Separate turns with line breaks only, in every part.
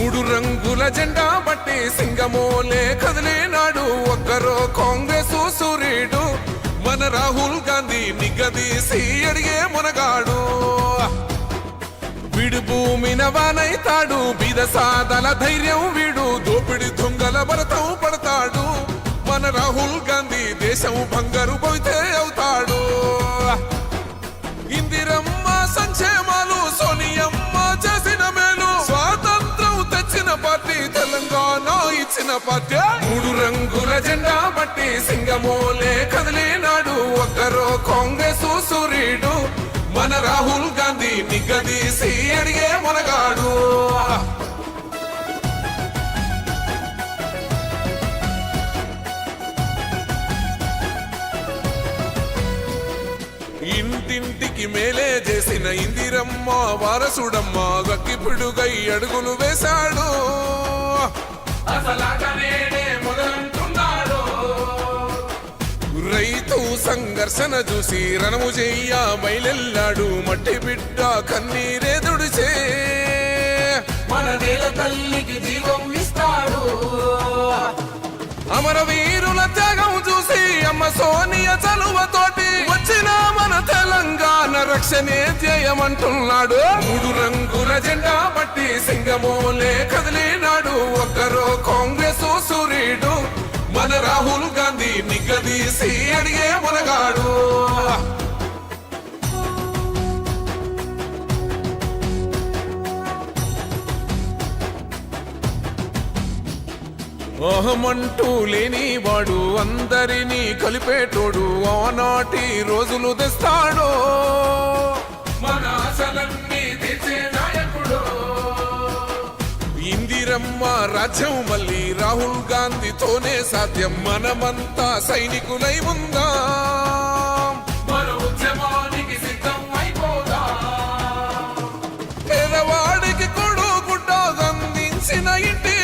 మూడు రంగుల జెండా బట్టి సింగమోలే కదిలేనాడు ఒక్కరో కాంగ్రెస్ సూర్యుడు మన రాహుల్ గాంధీ నిగదీసి అడిగే మునగాడు వీడు భూమిన వానైతాడు బీద సాదల ధైర్యం వీడు దోపిడి దొంగల భరతం పడతాడు మన రాహుల్ గాంధీ దేశం బంగారు పోతే అవుతాడు ఇందిరమ్మ సంక్షేమాలు సోనియమ్మ చేసిన మేలు స్వాతంత్రం తెచ్చిన పార్టీ తెలంగాణ ఇచ్చిన పార్టీ మూడు రంగుల జెండా బట్టి సింగమోలే కదిలేనాడు ఒక్కరో కాంగ్రెస్ సూర్యుడు మన రాహుల్ గాంధీ నిగదీసి అడిగే మునగాడు ఇంటింటికి మేలే చేసిన ఇందిరమ్మ వారసుడమ్మ గక్కిపిడుగై అడుగులు వేశాడు రైతు సంఘర్షణ చూసి రణము చెయ్య బయలెల్లాడు మట్టి బిడ్డ కన్నీరే దుడిచే
మన నేల తల్లికి జీవం ఇస్తాడు
అమరవీరుల త్యాగం చూసి అమ్మ సోనియ చలువతోటి వచ్చిన మన తెలంగాణ రక్షణే ధ్యేయమంటున్నాడు మూడు రంగుల జెండా బట్టి సింగమోలే కదిలినాడు ఒక్కరో కాంగ్రెస్ సూర్యుడు మన రాహుల్ గాంధీ నిగదీసి అడిగే మునగాడు అహమంటూ లేని వాడు అందరినీ కలిపేటోడు ఆనాటి రోజులు తెస్తాడు మన ఆశలన్నీ తెచ్చే నాయకుడు ఇందిరమ్మ రాజ్యం మళ్ళీ రాహుల్ గాంధీతోనే సాధ్యం మనమంతా సైనికులై ఉందా మన ఉద్యమానికి సిద్ధం అయిపోదా పేదవాడికి కొడు గుడ్డ అందించిన ఇంటి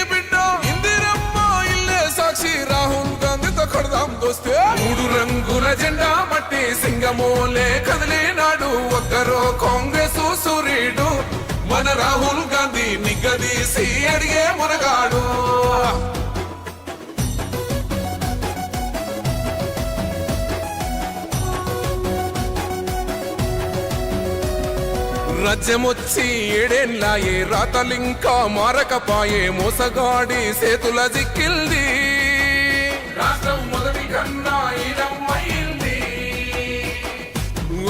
రాహుల్ గాంధీతో కొడదాం దోస్తే మూడు రంగుల జెండా బట్టి సింగమోలే కదిలినాడు ఒక్కరో కాంగ్రెస్ సూర్యుడు మన రాహుల్ గాంధీ నిగదీసి అడిగే మునగాడు రాజ్యమొచ్చి ఏడేళ్ళాయే రాతలింకా మారకపాయే మోసగాడి సేతుల జిక్కిల్ది రాష్ట్రం మొదటి కన్నా ఈడమ్మైంది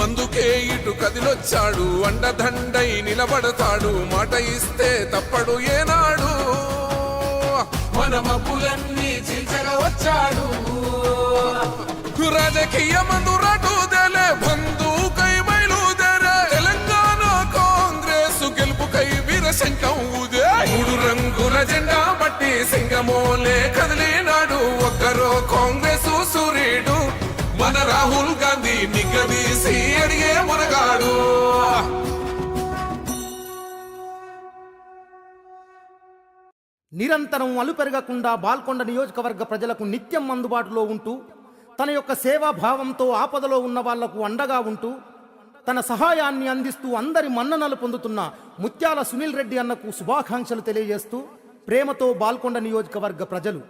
అందుకే ఇటు కదిలొచ్చాడు అండదండై నిలబడతాడు మాట ఇస్తే తప్పడు ఏనాడు
మన మబ్బులన్నీ చీల్చగా వచ్చాడు
రాజకీయ మందురాటు దేలే బంధుకై బయలుదేరే తెలంగాణ కాంగ్రెస్ గెలుపుకై వీరశంఖం ఊదే మూడు రంగుల జెండా బట్టి సింగమోలే కదిలినాడు ఒక్కరో కాంగ్రెస్ సూర్యుడు మన రాహుల్ గాంధీ నిగదీసి అడిగే మునగాడు
నిరంతరం అలుపెరగకుండా బాల్కొండ నియోజకవర్గ ప్రజలకు నిత్యం అందుబాటులో ఉంటూ తన యొక్క సేవాభావంతో ఆపదలో ఉన్న వాళ్లకు అండగా ఉంటూ తన సహాయాన్ని అందిస్తూ అందరి మన్ననలు పొందుతున్న ముత్యాల సునీల్ రెడ్డి అన్నకు శుభాకాంక్షలు తెలియజేస్తూ ప్రేమతో బాల్కొండ నియోజకవర్గ ప్రజలు.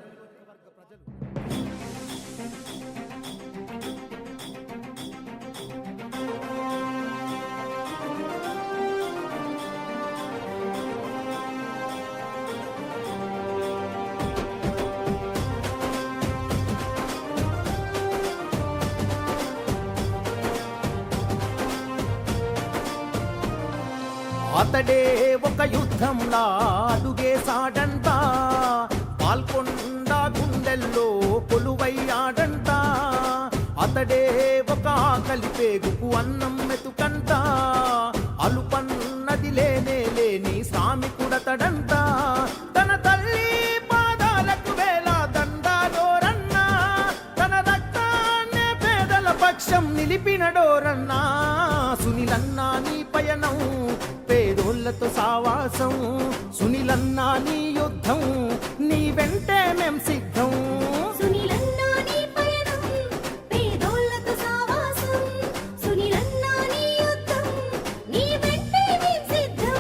అతడే ఒక యుద్ధంలా అడుగేసాడంట బాల్కొండ గుండెల్లో కొలువయ్యాడంట అతడే ఒక ఆకలి పేగుకు అన్నం మెతుకంట అలుపన్నది లేనే లేని శ్రామికుడతడంట తన తల్లి పాదాలకు వేల దండాలోరన్నా తన రక్తాన్నే పేదల పక్షం నిలిపినడోరన్నా సునీలన్నా నీ పయనం పేదోళ్లతో సావాసం సునీలన్నా నీ యుద్ధం నీ వెంటే మేం సిద్ధం
సునీలన్నా నీ పయనం పేదోళ్లతో సావాసం సునీలన్నా నీ యుద్ధం నీ వెంటే మేం సిద్ధం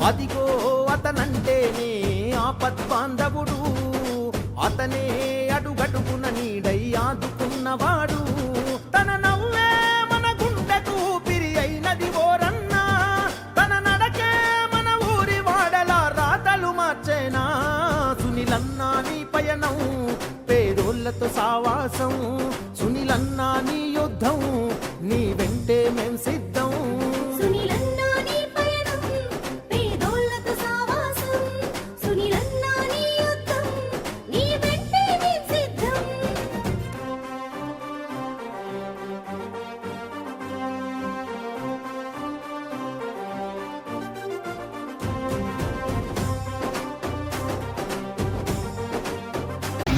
అదిగో అతనంటేనే ఆపద్బాంధవుడు, అతనే అడుగడుగున నీడై ఆదుకున్నవాడు. తన నవ్వే మన గుండెకు ఊపిరి అయినది ఓరన్నా, తన నడకే మన ఊరి వాడల రాతలు మార్చేనా. సునీలన్నా నీ పయనం పేదోళ్ళతో సావాసం, సునీలన్నా నీ యుద్ధం నీ వెంటే మేం సిద్ధం.
సునీలన్నా నీ పయనం పేదోళ్ళతో సావాసం, సునీలన్నా నీ యుద్ధం నీ వెంటే మేం సిద్ధం.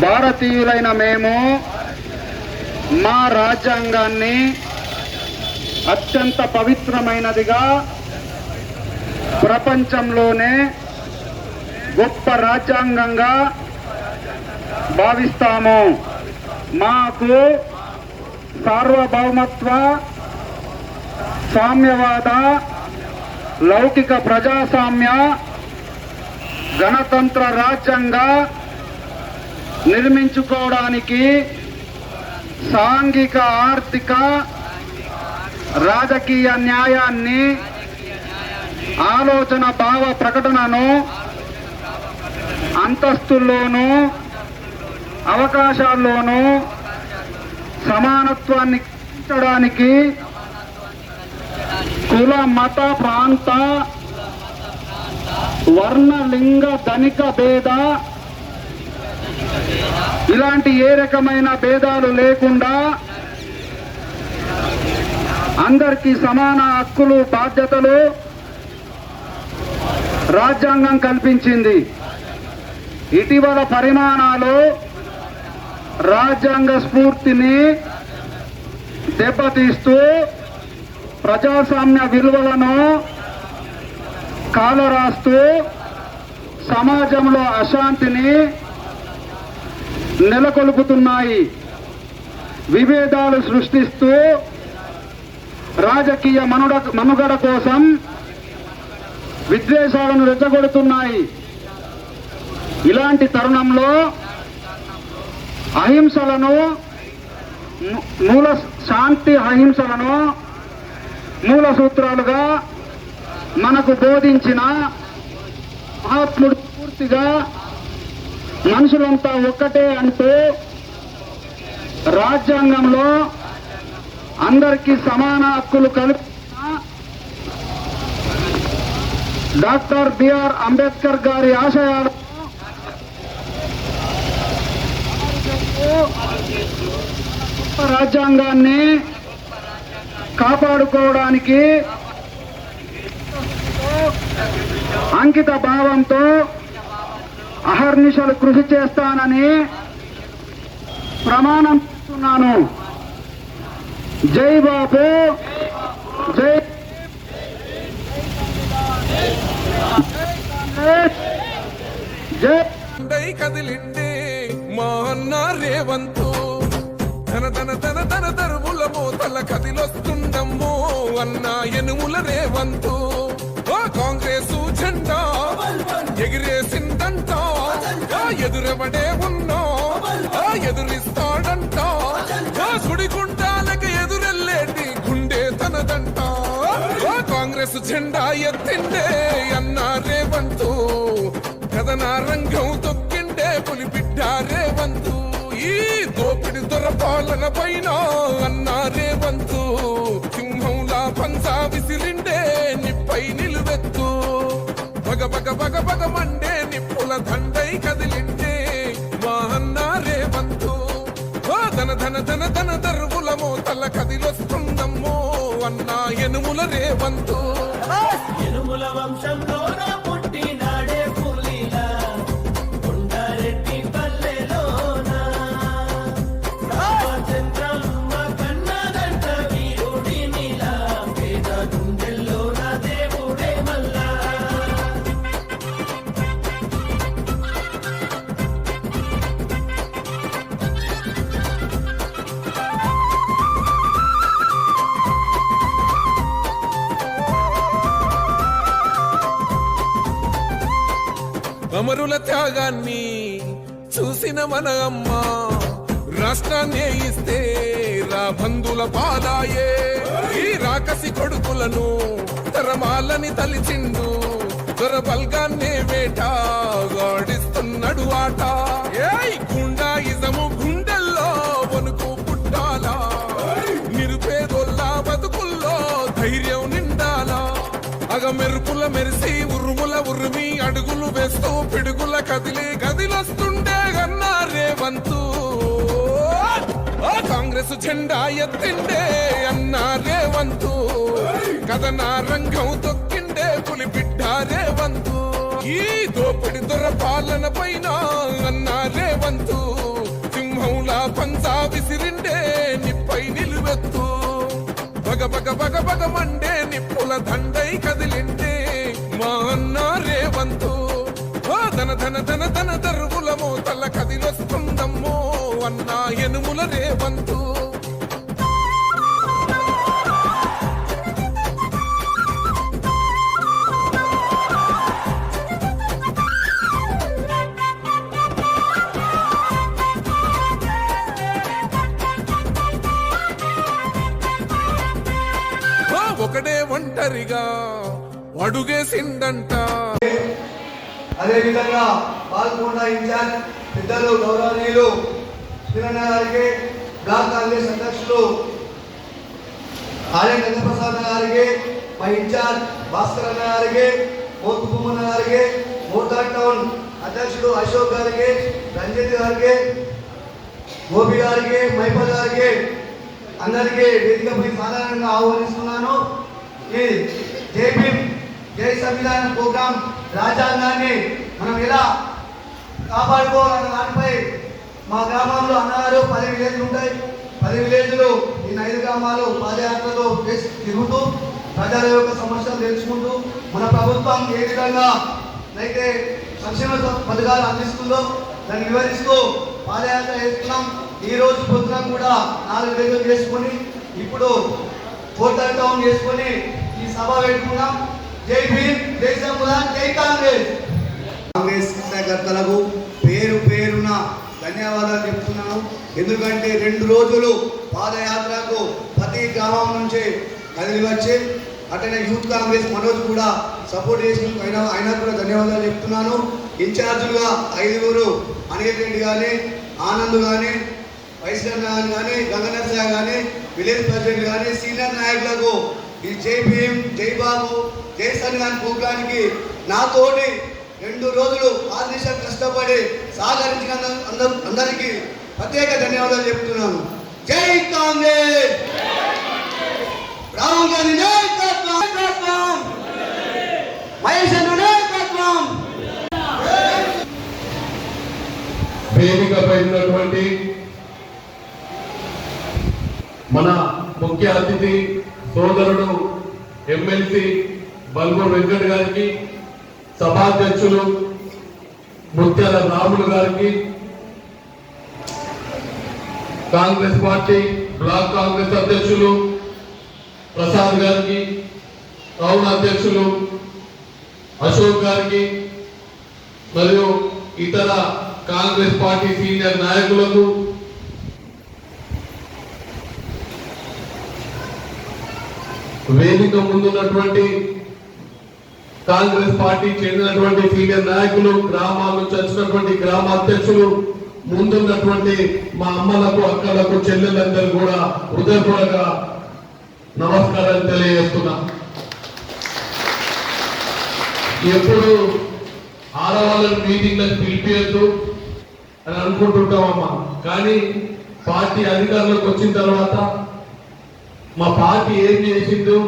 భారతీయులైన మేము మా రాజ్యాంగాన్ని అత్యంత పవిత్రమైనదిగా, ప్రపంచంలోనే గొప్ప రాజ్యాంగంగా భావిస్తాము. మాకు సార్వభౌమత్వ, సామ్యవాద, లౌకిక ప్రజాస్వామ్య, గణతంత్ర రాజ్యంగా నిర్మించుకోవడానికి సాంఘిక, ఆర్థిక, రాజకీయ న్యాయాన్ని, ఆలోచన భావ ప్రకటనను, అంతస్తుల్లోనూ అవకాశాల్లోనూ సమానత్వాన్ని పెంచడానికి కుల, మత, ప్రాంత, వర్ణ, లింగ, ధనిక భేద ఇలాంటి ఏ రకమైన భేదాలు లేకుండా అందరికీ సమాన హక్కులు, బాధ్యతలు రాజ్యాంగం కల్పించింది. ఇటీవల పరిమాణాలు రాజ్యాంగ స్ఫూర్తిని దెబ్బతీస్తూ ప్రజాస్వామ్య విలువలను కాలరాస్తూ సమాజంలో అశాంతిని నెలకొల్పుతున్నాయి. విభేదాలు సృష్టిస్తూ రాజకీయ మనుగడ కోసం విద్వేషాలను రెచ్చగొడుతున్నాయి. ఇలాంటి తరుణంలో అహింసలను, మూల శాంతి అహింసలను మూల సూత్రాలుగా మనకు బోధించిన మహాత్ముడు పూర్తిగా మనుషులంతా ఒక్కటే అంటూ రాజ్యాంగంలో అందరికీ సమాన హక్కులు కల్పించిన డాక్టర్ బిఆర్ అంబేద్కర్ గారి ఆశయాలను రాజ్యాంగాన్ని కాపాడుకోవడానికి అంకిత భావంతో అహర్నిశలు కృషి చేస్తానని ప్రమాణం చేస్తున్నాను. జై బాబు, జై
జై కదిలిండే మా అన్న రేవంతు, తన తన తన తన తరువుల మోతల కదిలొస్తుండమ్మో అన్న ఎనుముల రేవంతు. కాంగ్రెసు జెండా ఎగిరేసిందంట, ఎదురెవడే ఉన్నా ఎదురిస్తాడంట, సుడిగుండాలకు ఎదురెల్లేటి గుండె తనదంట. కాంగ్రెస్ జెండా ఎత్తిండే అన్న రేవంతు, కథన రంగం తొక్కిండే పులిబిడ్డ రేవంతు. ఈ దోపిడి దొరపాలన పైన అన్న రేవంతు, సింహంలా పంచా విసిరిండే నిప్పై నిలువెత్తు. బగ బగ బగ బగ మండే నిప్పుల దండై కదిలిండే మా అన్న రేవంతు. ధన ధన ధన ధన దర్వుల మోతల కదిలొస్తుందమ్మో అన్న ఎనుముల రేవంతు.
ఎనుముల వంశంలో పుట్టినాడే పులిలా కొండారెడ్డి పల్లెలోనా, రామచంద్రమ్మ కన్నదంట వీరుడినిలా, పేద గుండెల్లోన దేవుడే మల్లా.
అమరుల త్యాగాన్ని చూసిన మన అమ్మ రాష్ట్రాన్ని ఇస్తే రాబందుల పాలాయే ఈ రాకసి కొడుకులను తరమాలని తలిచిండు దొరబల్గాన్నే వేటాడిస్తున్నాడు ఆట ఏయ్ గుండాయిజము గుండెల్లో వణుకు పుట్టాలా నిరుపేదోల్లా బతుకుల్లో ధైర్యం నిండాలా అగ మెరుపుల మెరిసి ఉరుముల ఉరిమి అడుగులు వేస్తూ పిడుగుల కదిలి గదిలొస్తుండే అన్నా రేవంతు కాంగ్రెస్ జెండా ఎత్తిండే అన్నా రేవంతు కథన రంగం తొక్కిండే పులి బిడ్డ రేవంతు ఈ దోపిడి దొర పాలన పైన అన్నా రేవంతు సింహంలా పంజా విసిరిండే నిప్పై నిలువెత్తు బగ బగ బగ బగ మండే నిప్పుల దండై కదిలిండే మా అన్న రేవంతు ధన ధన ధన ధన దరువుల మోతల కదిలొస్తుందమ్మో అన్నా ఎనుముల రేవంతు ఒకడే ఒంటరిగా అడుగేసిందంట
అదేవిధంగా పాల్గొండ ఇన్ఛార్జ్ పెద్దలు గౌరవనీయులు శ్రీరణ గారికి బ్లాక్ కాంగ్రెస్ అధ్యక్షులు ఆర్య గంగప్రసాద్ గారికి మా ఇన్ఛార్జ్ భాస్కర్ అన్న గారికి మోతు కుమ్మన్న గారికి మోతార్ టౌన్ అధ్యక్షుడు అశోక్ గారికి రంజిత్ గారికి గోపి గారికి మైపల్ గారికి అందరికీ వేదికపై సాధారణంగా ఆహ్వానిస్తున్నాను. ఈ జై భీమ్ జై సంవిధాన ప్రోగ్రాం రాజ్యాంగాన్ని మనం ఎలా కాపాడుకోవాలన్న దానిపై మా గ్రామంలో అన్నగారు 10 విలేజ్లు ఉంటాయి. 10 విలేజ్లు ఈ 5 గ్రామాలు పాదయాత్రలో తిరుగుతూ ప్రజల యొక్క సమస్యలు తెలుసుకుంటూ మన ప్రభుత్వం ఏ విధంగా అయితే సంక్షేమ పథకాలు అందిస్తుందో దాన్ని వివరిస్తూ పాదయాత్ర చేస్తున్నాం. ఈ రోజు పొద్దున కూడా 4 విలేజ్లు చేసుకొని ఇప్పుడు కోటర్ టౌన్ చేసుకొని ఈ సభ పెట్టుకున్నాం. జై భీమ్ జై సంవిధాన్ జై కాంగ్రెస్. కాంగ్రెస్ కార్యకర్తలకు పేరు పేరున ధన్యవాదాలు చెప్తున్నాను. ఎందుకంటే 2 రోజులు పాదయాత్రకు ప్రతి గ్రామం నుంచి కదిలి వచ్చి అట్లనే యూత్ కాంగ్రెస్ మనోజ్ కూడా సపోర్ట్ చేసిన అయినా కూడా ధన్యవాదాలు చెప్తున్నాను. ఇన్ఛార్జులుగా 5 అనిల్ రెడ్డి కానీ ఆనంద్ కానీ వైశ్వనాథ్ కానీ గంగనరసయ్య కానీ విలేజ్ ప్రెసిడెంట్ కానీ సీనియర్ నాయకులకు ఈ జై భీమ్ జై బాబు జై సంవిధాన్ ప్రోగ్రానికి నాతోటి 2 రోజులు ఆదేశ కష్టపడి సహకరించిన అందరికీ ప్రత్యేక ధన్యవాదాలు చెప్తున్నాను. జై కాంగ్రెస్. రాహుల్ గాంధీ నాయకత్వం, మహేష్ అన్న నాయకత్వం.
వేదికపై ఉన్నటువంటి మన ముఖ్య అతిథి సోదరుడు ఎమ్మెల్సీ బల్గూర్ వెంకట్ గారికి, సభాధ్యక్షులు ముత్యాల రాములు గారికి, కాంగ్రెస్ పార్టీ బ్లాక్ కాంగ్రెస్ అధ్యక్షులు ప్రసాద్ గారికి, టౌన్ అధ్యక్షులు అశోక్ గారికి మరియు ఇతర కాంగ్రెస్ పార్టీ సీనియర్ నాయకులకు, వేదిక ముందున్నటువంటి కాంగ్రెస్ పార్టీ చెందినటువంటి సీనియర్ నాయకులు, గ్రామాల నుంచి వచ్చినటువంటి గ్రామ అధ్యక్షులు, ముందున్నటువంటి మా అమ్మలకు, అక్కలకు, చెల్లెలందరూ కూడా హృదయపూర్వక నమస్కారాలు తెలియజేస్తున్నా. ఎప్పుడు ఆడవాళ్ళని మీటింగ్లకు పిలిపియద్దు అని అనుకుంటుంటామమ్మా, కానీ పార్టీ అధికారంలోకి వచ్చిన తర్వాత మా పార్టీ ఏం చేసిందో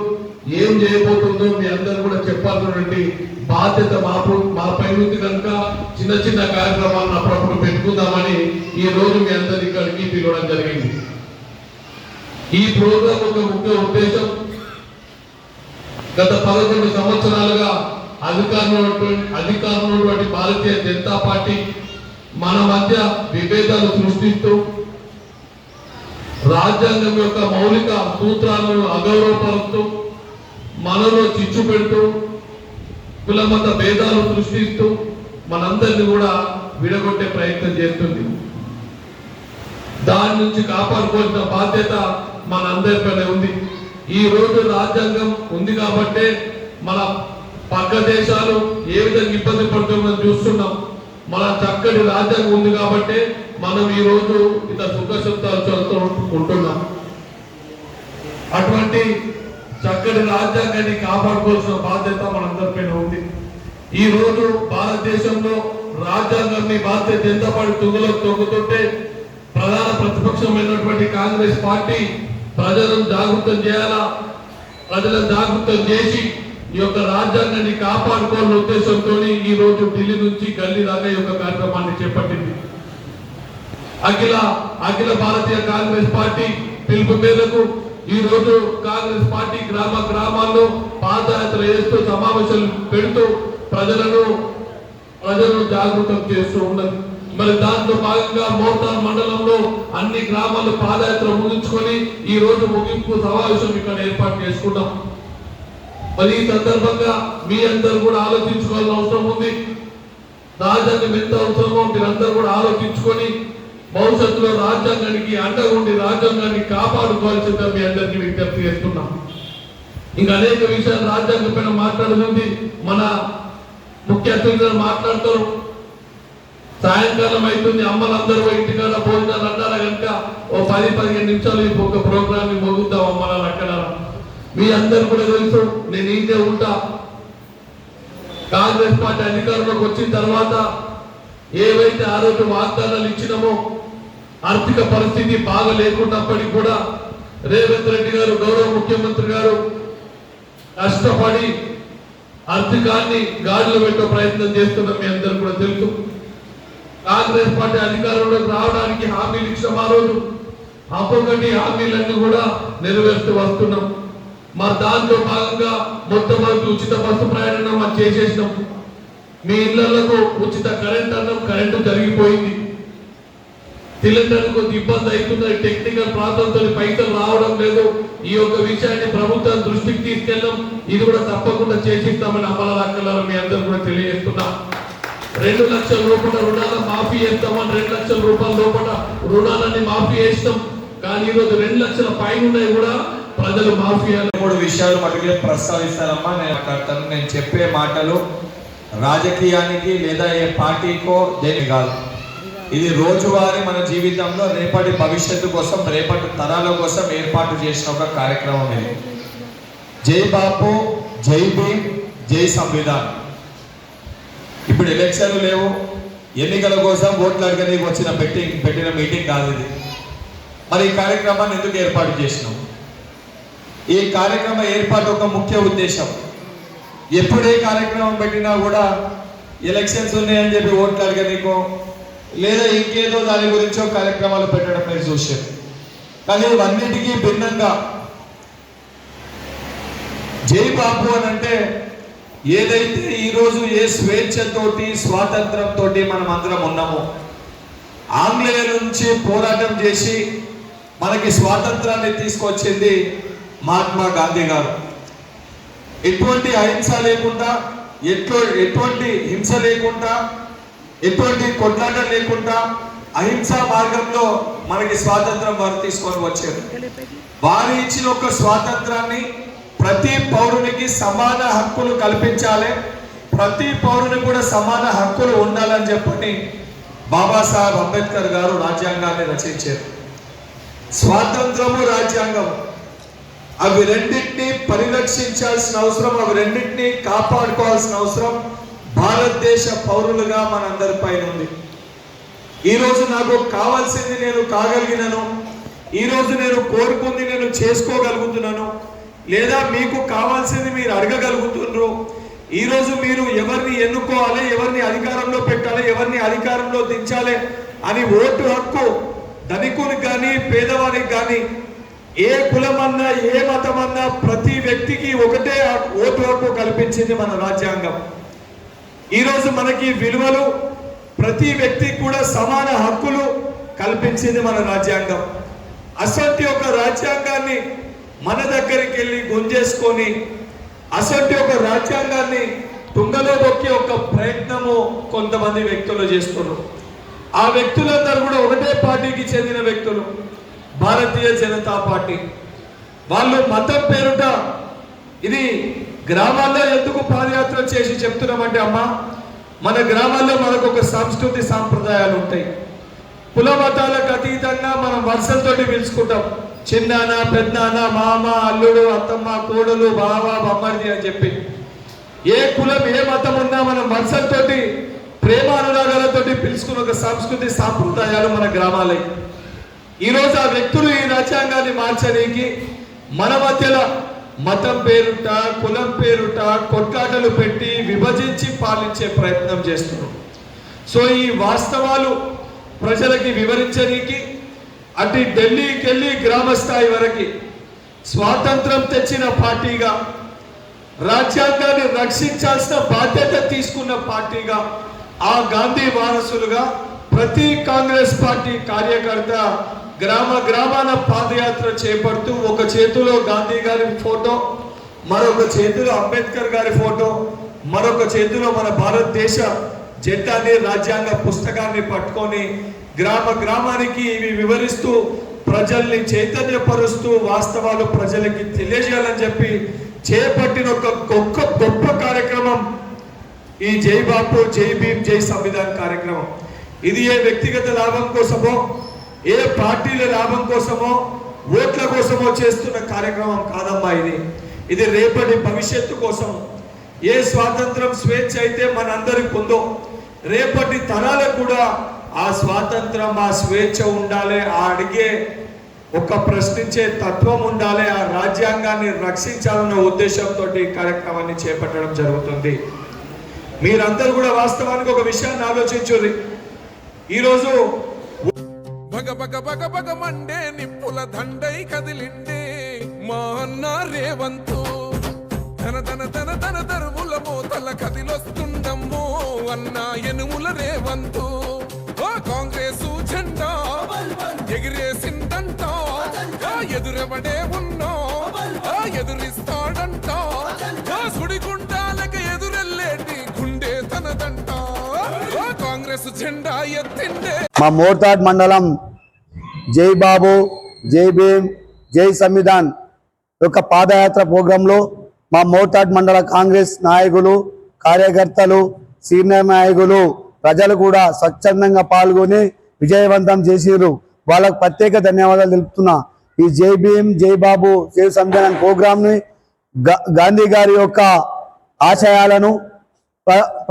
ఏం చేయబోతుందో మీ అందరూ కూడా చెప్పాల్సినటువంటి బాధ్యత మా పై ఉంది కనుక చిన్న చిన్న కార్యక్రమాలను అప్పుడప్పుడు పెట్టుకుందామని ఈ రోజు మీ అందరి ఇక్కడికి పిలవడం జరిగింది. ఈ ప్రోగ్రాం ఒక ముఖ్య ఉద్దేశం, గత 11 సంవత్సరాలుగా అధికారంలో భారతీయ జనతా పార్టీ మన మధ్య విభేదాలు సృష్టిస్తూ రాజ్యాంగం యొక్క మౌలిక సూత్రాలను అగౌరవపరుస్తూ మనలో చిచ్చు పెడుతూ కులమత భేదాలు సృష్టిస్తూ మనందరినీ కూడా విడగొట్టే ప్రయత్నం చేస్తుంది. దాని నుంచి కాపాడుకోవాల్సిన బాధ్యత మనందరిపైన ఉంది. ఈ రోజు రాజ్యాంగం ఉంది కాబట్టే మన పక్క దేశాలు ఏ విధంగా ఇబ్బంది పడుతుందో చూస్తున్నాం. మన చక్కటి రాజ్యాంగం ఉంది కాబట్టే మనం ఈ రోజు ఇంత సుఖశబ్దాలతో ఉంటున్నాం. అటువంటి చక్కటి రాజ్యాంగాన్ని కాపాడుకోవాల్సిన బాధ్యత మనందరిపైన ఉంది. ఈ రోజు భారతదేశంలో రాజ్యాంగాన్ని భారతీయ జనతా పార్టీ తుంగలోకి తొక్కుతుంటే ప్రధాన ప్రతిపక్షమైనటువంటి కాంగ్రెస్ పార్టీ ప్రజలను జాగృతం చేయాలా, ప్రజలను జాగృతం చేసి ఈ యొక్క రాజ్యాంగాన్ని కాపాడుకోవాలనే ఉద్దేశంతో ఈ రోజు ఢిల్లీ నుంచి గల్లీ దాకా ఈ యొక్క కార్యక్రమాన్ని చేపట్టింది. అఖిల భారతీయ కాంగ్రెస్ పార్టీ పిలుపు మేరకు ఈ రోజు కాంగ్రెస్ పార్టీ గ్రామాల్లో పాదయాత్ర చేస్తూ సమావేశాలు పెడుతూ ప్రజలను జాగృతం చేస్తూ ఉన్నది. మరి దాంట్లో భాగంగా మోర్తాన్ మండలంలో అన్ని గ్రామాలు పాదయాత్ర ముగించుకొని ఈ రోజు ముగింపు సమావేశం ఇక్కడ ఏర్పాటు చేసుకున్నాం. మరి ఈ సందర్భంగా మీ అందరూ కూడా ఆలోచించుకోవాల్సిన అవసరం ఉంది. రాజ్యాంగం ఎంత అవసరమో మీరందరూ కూడా ఆలోచించుకొని భవిష్యత్తులో రాజ్యాంగానికి అండగా ఉండి రాజ్యాంగాన్ని కాపాడుకోవాల్సిందిగా మీ అందరికీ విజ్ఞప్తి చేస్తున్నాం. ఇంకా అనేక విషయాలు రాజ్యాంగం పైన మాట్లాడుతుంది. మన ముఖ్య అతిథులు మాట్లాడతారు. సాయంకాలం అవుతుంది, అమ్మలందరూ ఇంటికాడ భోజనాలు అన్నారా కనుక ఓ 10-15 నిమిషాలు ఒక ప్రోగ్రామ్ ని ముగుద్దాం. అమ్మలారు అక్కడ మీ అందరు కూడా తెలుసు, నేను ఇంటే ఉంటా. కాంగ్రెస్ పార్టీ అధికారంలోకి వచ్చిన తర్వాత ఏవైతే ఆ రోజు వాగ్దానాలు ఇచ్చినామో ఆర్థిక పరిస్థితి బాగా లేకున్నప్పటికీ కూడా రేవంత్ రెడ్డి గారు గౌరవ ముఖ్యమంత్రి గారు కష్టపడి ఆర్థికాన్ని గాడిలో పెట్టే ప్రయత్నం చేస్తున్నాం. మీ అందరూ కూడా తెలుసు. కాంగ్రెస్ పార్టీ అధికారంలోకి రావడానికి హామీలు ఇచ్చిన ఆ రోజు ఒక్కొక్కటి హామీలన్నీ కూడా నెరవేరుస్తూ వస్తున్నాం. మరి దాంట్లో భాగంగా మొట్టమొదటి ఉచిత బస్సు ప్రయాణం మనం చేసేసినాం. మీ ఇళ్లకు ఉచిత కరెంటు జరిగిపోయింది. సిలిండర్ కొద్ది ఇబ్బంది అవుతుంది, టెక్నికల్ ప్రాంతంతో పైసలు రావడం లేదు. ఈ యొక్క విషయాన్ని ప్రభుత్వం దృష్టికి తీసుకెళ్ళాం. ఇది కూడా తప్పకుండా చేసిస్తామని అమలరాకలను మీ అందరూ కూడా తెలియజేస్తున్నాం. 2 లక్షల రూపాయల రుణాల మాఫీ చేస్తామని 2 లక్షల రూపాయల లోపల రుణాలన్నీ మాఫీ చేస్తాం. కానీ ఈరోజు 2 లక్షల పైన ఉన్నాయి కూడా ప్రజలు మాఫీ
3 విషయాలు మటుకే ప్రస్తావిస్తారమ్మా. నేను మాట్లాడతాను. నేను చెప్పే మాటలు రాజకీయానికి లేదా ఏ పార్టీకో దేని కాదు. ఇది రోజువారీ మన జీవితంలో రేపటి భవిష్యత్తు కోసం, రేపటి తరాల కోసం ఏర్పాటు చేసిన ఒక కార్యక్రమం ఇది. జై బాపు, జై భీమ్, జై సంవిధాన్. ఇప్పుడు ఎలక్షన్లు లేవు, ఎన్నికల కోసం ఓట్లు అడగడానికి పెట్టిన మీటింగ్ కాదు ఇది. మరి ఈ కార్యక్రమాన్ని ఎందుకు ఏర్పాటు చేసినాం? ఈ కార్యక్రమ ఏర్పాటు ఒక ముఖ్య ఉద్దేశం. ఎప్పుడే కార్యక్రమం పెట్టినా కూడా ఎలక్షన్స్ ఉన్నాయని చెప్పి ఓట్లు అడగనీకో లేదా ఇంకేదో దాని గురించో కార్యక్రమాలు పెట్టడం మీరు చూశారు. కానీ ఇవన్నిటికీ భిన్నంగా జై బాపు అని అంటే ఏదైతే ఈరోజు ఏ స్వేచ్ఛతోటి స్వాతంత్రంతో మనం అందరం ఉన్నామో, ఆంగ్లేయుల నుంచి పోరాటం చేసి మనకి స్వాతంత్రాన్ని తీసుకొచ్చింది మహాత్మా గాంధీ గారు. ఎటువంటి అహింస లేకుండా, ఎటువంటి హింస లేకుండా, ఎటువంటి కొట్లాట లేకుండా అహింసా మార్గంలో మనకి స్వాతంత్రం వారు తీసుకొని వచ్చారు. వారు ఇచ్చిన ఒక స్వాతంత్రాన్ని ప్రతి పౌరునికి సమాన హక్కులు కల్పించాలి, ప్రతి పౌరుని కూడా సమాన హక్కులు ఉండాలని చెప్పని బాబాసాహెబ్ అంబేద్కర్ గారు రాజ్యాంగాన్ని రచించారు. స్వాతంత్రము, రాజ్యాంగం అవి రెండింటినీ పరిరక్షించాల్సిన అవసరం, అవి రెండింటినీ కాపాడుకోవాల్సిన అవసరం భారతదేశ పౌరులుగా మనందరి పైన ఉంది. ఈరోజు నాకు కావాల్సింది నేను కాగలిగినను, ఈరోజు నేను కోరుకుంది నేను చేసుకోగలుగుతున్నాను, లేదా మీకు కావాల్సింది మీరు అడగగలుగుతున్నారు. ఈరోజు మీరు ఎవరిని ఎన్నుకోవాలి, ఎవరిని అధికారంలో పెట్టాలి, ఎవరిని అధికారంలో దించాలి అని ఓటు హక్కు ధనికునికి కానీ పేదవానికి కానీ, ఏ కులమన్నా ఏ మతమన్నా ప్రతి వ్యక్తికి ఒకటే ఓటు హక్కు కల్పించింది మన రాజ్యాంగం. ఈరోజు మనకి విలువలు, ప్రతి వ్యక్తికి కూడా సమాన హక్కులు కల్పించింది మన రాజ్యాంగం. అసంటి ఒక రాజ్యాంగాన్ని మన దగ్గరికి వెళ్ళి గుంజేసుకొని, అసంటి ఒక రాజ్యాంగాన్ని తుంగలో దొక్కి ఒక ప్రయత్నము కొంతమంది వ్యక్తులు చేస్తున్నారు. ఆ వ్యక్తులందరూ కూడా ఒకటే పార్టీకి చెందిన వ్యక్తులు, భారతీయ జనతా పార్టీ. వాళ్ళు మతం పేరుట ఇది గ్రామాల్లో ఎందుకు పాదయాత్ర చేసి చెప్తున్నామంటే, అమ్మ మన గ్రామాల్లో మనకు ఒక సంస్కృతి సాంప్రదాయాలు ఉంటాయి. కుల మతాలకు అతీతంగా మనం వరుసలతోటి పిలుచుకుంటాం. చిన్నాన్న, పెద్దనాన్న, మామ, అల్లుడు, అత్తమ్మ, కోడలు, బావ, బొమ్మడిది అని చెప్పి. ఏ కులం ఏ మతం ఉన్నా మనం వరుసలతోటి ప్రేమ అనురాగాలతోటి పిలుచుకున్న ఒక సంస్కృతి సాంప్రదాయాలు మన గ్రామాలే. ఈరోజు ఆ వ్యక్తులు ఈ రాజ్యాంగాన్ని మార్చడానికి మన మధ్యలో మతం పేరుట, కులం పేరుట కొట్లాటలు పెట్టి విభజించి పాలించే ప్రయత్నం చేస్తున్నారు. సో ఈ వాస్తవాలు ప్రజలకి వివరించడానికి అటు ఢిల్లీకి వెళ్ళి గ్రామ స్థాయి వరకు స్వాతంత్రం తెచ్చిన పార్టీగా, రాజ్యాంగాన్ని రక్షించాల్సిన బాధ్యత తీసుకున్న పార్టీగా, ఆ గాంధీ వారసులుగా ప్రతి కాంగ్రెస్ పార్టీ కార్యకర్త గ్రామ గ్రామాన పాదయాత్ర చేపడుతూ ఒక చేతిలో గాంధీ గారి ఫోటో, మరొక చేతిలో అంబేద్కర్ గారి ఫోటో, మరొక చేతిలో మన భారతదేశ జెండాని, రాజ్యాంగ పుస్తకాన్ని పట్టుకొని గ్రామ గ్రామానికి ఇవి వివరిస్తూ ప్రజల్ని చైతన్యపరుస్తూ వాస్తవాలు ప్రజలకి తెలియజేయాలని చెప్పి చేపట్టిన ఒక గొప్ప కార్యక్రమం ఈ జై బాపు, జై భీమ్, జై సంవిధాన్ కార్యక్రమం. ఇది ఏ వ్యక్తిగత లాభం కోసమో, ఏ పార్టీల లాభం కోసమో, ఓట్ల కోసమో చేస్తున్న కార్యక్రమం కాదమ్మా. ఇది రేపటి భవిష్యత్తు కోసం. ఏ స్వాతంత్రం, స్వేచ్ఛ అయితే మనందరికి ఉందో, రేపటి తరాలకు కూడా ఆ స్వాతంత్రం, ఆ స్వేచ్ఛ ఉండాలి. ఆ అడిగే ఒక ప్రశ్నించే తత్వం ఉండాలి. ఆ రాజ్యాంగాన్ని రక్షించాలన్న ఉద్దేశంతో ఈ కార్యక్రమాన్ని చేపట్టడం జరుగుతుంది. మీరందరూ కూడా వాస్తవానికి ఒక విషయాన్ని ఆలోచించుర్రి. ఈరోజు
భగ భగ భగ భగ మండే నిప్పుల దండై కదిలిండే మా అన్న రేవంతు. తన తన తన తన తరువుల మోతల కదిలొస్తుండమ్మో అన్న ఎనుముల రేవంతు. ఆ కాంగ్రెసు జెండా ఎగిరేసిందంట, ఎదురెవడే ఉన్నా ఎదురిస్తాడంట. సుడిగుండాలకి ఎదురెల్లేటి గుండె తనదంట. కాంగ్రెస్ జెండా ఎత్తిండే.
మా మోర్తాడ్ మండలం జై బాబు, జై భీమ్, జై సంవిధాన్ యొక్క పాదయాత్ర ప్రోగ్రాంలో మా మోర్తాడ్ మండల కాంగ్రెస్ నాయకులు, కార్యకర్తలు, సీనియర్ నాయకులు, ప్రజలు కూడా స్వచ్ఛందంగా పాల్గొని విజయవంతం చేసిరు. వాళ్ళకు ప్రత్యేక ధన్యవాదాలు తెలుపుతున్నా. ఈ జై భీమ్, జై బాబు, జై సంవిధాన్ ప్రోగ్రాంని గాంధీ గారి యొక్క ఆశయాలను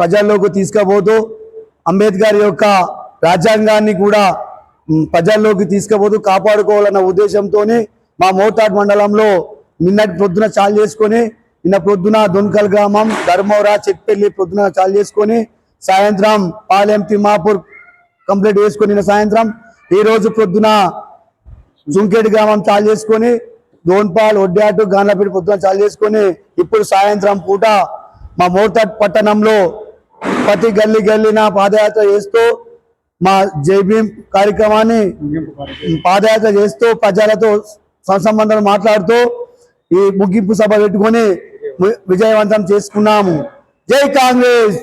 ప్రజల్లోకి తీసుకుపోతూ, అంబేద్కర్ యొక్క రాజ్యాంగాన్ని కూడా ప్రజల్లోకి తీసుకుపోతూ కాపాడుకోవాలన్న ఉద్దేశంతోనే మా మోర్తాడ్ మండలంలో నిన్నటి పొద్దున చాలు చేసుకొని, నిన్న పొద్దున దొన్కల్ గ్రామం, ధర్మవరా, చెట్పల్లి పొద్దున చాలు చేసుకొని సాయంత్రం పాలెం, తిమ్మాపూర్ కంప్లీట్ చేసుకొని నిన్న సాయంత్రం, ఈ రోజు పొద్దున జుంకేటి గ్రామం చాలు చేసుకొని దోన్పాల్, ఒడ్డాటు, గాన్లపేట పొద్దున చాలు చేసుకొని ఇప్పుడు సాయంత్రం పూట మా మోర్తాడ్ పట్టణంలో ప్రతి గల్లీ గల్లీన పాదయాత్ర చేస్తూ మా జై భీమ్ కార్యక్రమాన్ని పాదయాత్ర చేస్తూ ప్రజలతో సంబంధాలు మాట్లాడుతూ ఈ ముగింపు సభ పెట్టుకొని విజయవంతం చేసుకున్నాము. జై కాంగ్రెస్.